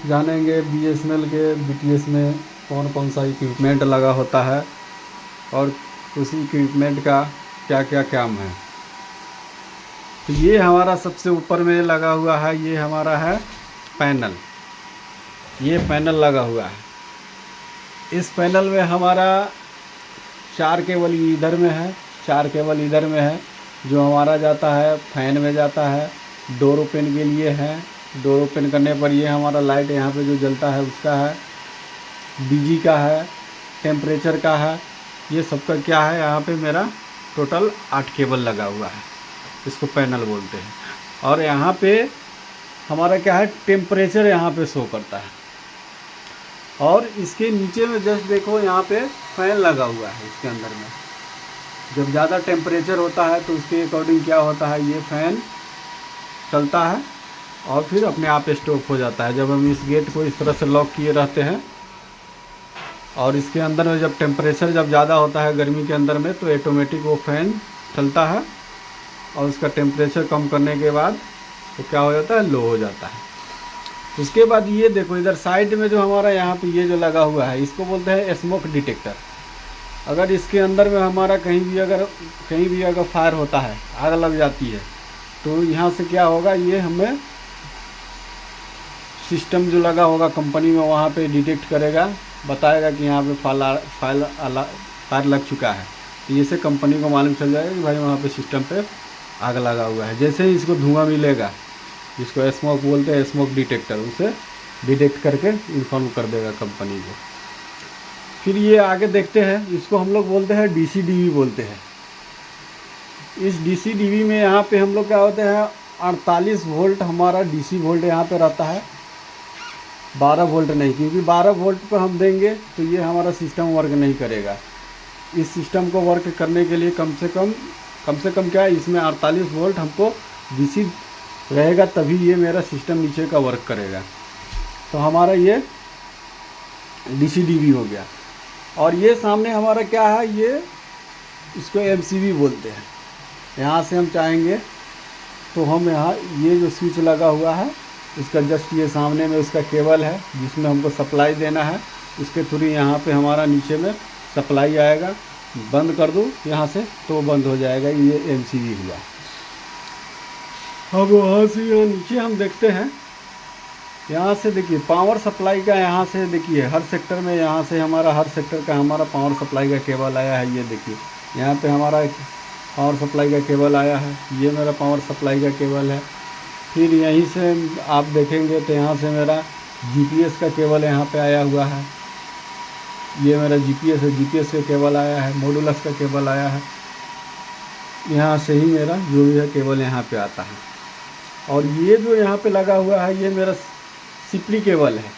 जानेंगे बीएसएनएल के बीटीएस में कौन कौन सा इक्विपमेंट लगा होता है और उसी इक्विपमेंट का क्या क्या काम है। तो ये हमारा सबसे ऊपर में लगा हुआ है, ये हमारा है पैनल। ये पैनल लगा हुआ है। इस पैनल में हमारा 4 केबल इधर में है, 4 केबल इधर में है, जो हमारा जाता है फैन में जाता है, डोर ओपन के लिए है। डोर ओपन करने पर ये हमारा लाइट यहाँ पे जो जलता है उसका है, बीजी का है, टेम्परेचर का है, ये सबका क्या है। यहाँ पे मेरा टोटल 8 केबल लगा हुआ है, इसको पैनल बोलते हैं। और यहाँ पे हमारा क्या है, टेम्परेचर यहाँ पे शो करता है। और इसके नीचे में जस्ट देखो, यहाँ पे फैन लगा हुआ है। इसके अंदर में जब ज़्यादा टेम्परेचर होता है तो उसके अकॉर्डिंग क्या होता है, ये फैन चलता है और फिर अपने आप स्टॉप हो जाता है। जब हम इस गेट को इस तरह से लॉक किए रहते हैं और इसके अंदर में जब टेम्परेचर जब ज़्यादा होता है गर्मी के अंदर में, तो ऑटोमेटिक वो फैन चलता है और उसका टेम्परेचर कम करने के बाद तो क्या हो जाता है, लो हो जाता है। उसके बाद ये देखो, इधर साइड में जो हमारा यहाँ पे ये जो लगा हुआ है, इसको बोलते हैं स्मोक डिटेक्टर। अगर इसके अंदर में हमारा कहीं भी अगर फायर होता है, आग लग जाती है, तो यहाँ से क्या होगा, ये हमें सिस्टम जो लगा होगा कंपनी में वहाँ पे डिटेक्ट करेगा, बताएगा कि यहाँ पे फायर लग चुका है। तो जैसे कंपनी को मालूम चल जाएगा कि भाई वहाँ पे सिस्टम पे आग लगा हुआ है। जैसे ही इसको धुआं मिलेगा, जिसको स्मोक बोलते हैं, स्मोक डिटेक्टर, उसे डिटेक्ट करके इन्फॉर्म कर देगा कंपनी को। फिर ये आगे देखते हैं, इसको हम लोग बोलते हैं डीसीडीवी बोलते हैं। इस डीसीडीवी में यहाँ पे हम लोग क्या होते हैं, 48 वोल्ट हमारा डीसी वोल्ट यहाँ पे रहता है, 12 वोल्ट नहीं, क्योंकि 12 वोल्ट पर हम देंगे तो ये हमारा सिस्टम वर्क नहीं करेगा। इस सिस्टम को वर्क करने के लिए कम से कम क्या है, इसमें 48 वोल्ट हमको डीसी रहेगा, तभी ये मेरा सिस्टम नीचे का वर्क करेगा। तो हमारा ये डीसीडीवी हो गया। और ये सामने हमारा क्या है, ये इसको एमसीबी बोलते हैं। यहाँ से हम चाहेंगे तो हम यहाँ ये जो स्विच लगा हुआ है, इसका जस्ट ये सामने में उसका केबल है जिसमें हमको सप्लाई देना है। उसके थ्रू यहाँ पे हमारा नीचे में सप्लाई आएगा। बंद कर दूँ यहाँ से तो बंद हो जाएगा। ये एमसीबी हुआ। अब वहाँ से यहाँ नीचे हम देखते हैं, यहाँ से देखिए पावर सप्लाई का, यहाँ से देखिए हर सेक्टर में, यहाँ से हमारा हर सेक्टर का हमारा पावर सप्लाई का केबल आया है। ये देखिए यहाँ पे हमारा पावर सप्लाई का केबल आया है, ये मेरा पावर सप्लाई का केबल है। फिर यहीं से आप देखेंगे तो यहाँ से मेरा जीपीएस का केबल यहाँ पे आया हुआ है। ये मेरा जीपीएस है, जीपीएस का केबल आया है, मॉड्यूलस का केबल आया है। यहाँ से ही मेरा जो भी है केबल यहाँ पे आता है। और ये जो यहाँ पे लगा हुआ है, ये मेरा सिपरी केबल है।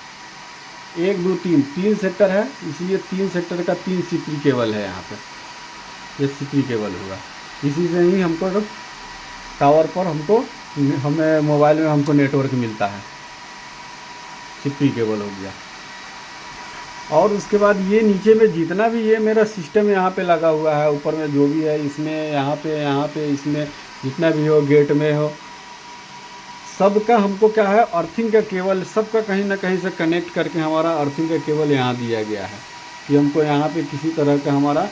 1 2 3 सेक्टर है, इसलिए 3 सेक्टर का 3 सिपरी केबल है यहाँ पे। ये सिपरी केबल हुआ, इसी से ही हमको टावर पर हमें मोबाइल में हमको नेटवर्क मिलता है। सिपरी केबल हो गया। और उसके बाद ये नीचे में जितना भी ये मेरा सिस्टम यहाँ पे लगा हुआ है, ऊपर में जो भी है, इसमें यहाँ पे इसमें जितना भी हो, गेट में हो, सबका हमको क्या है, अर्थिंग का केबल सबका कहीं ना कहीं से कनेक्ट करके हमारा अर्थिंग का केबल यहाँ दिया गया है कि हमको यहाँ पे किसी तरह का हमारा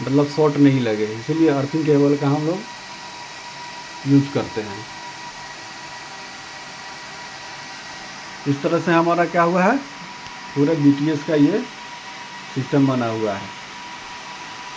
मतलब शॉर्ट नहीं लगे। इसलिए अर्थिंग केबल का हम लोग यूज करते हैं। इस तरह से हमारा क्या हुआ है, पूरा बीटीएस का ये सिस्टम बना हुआ है।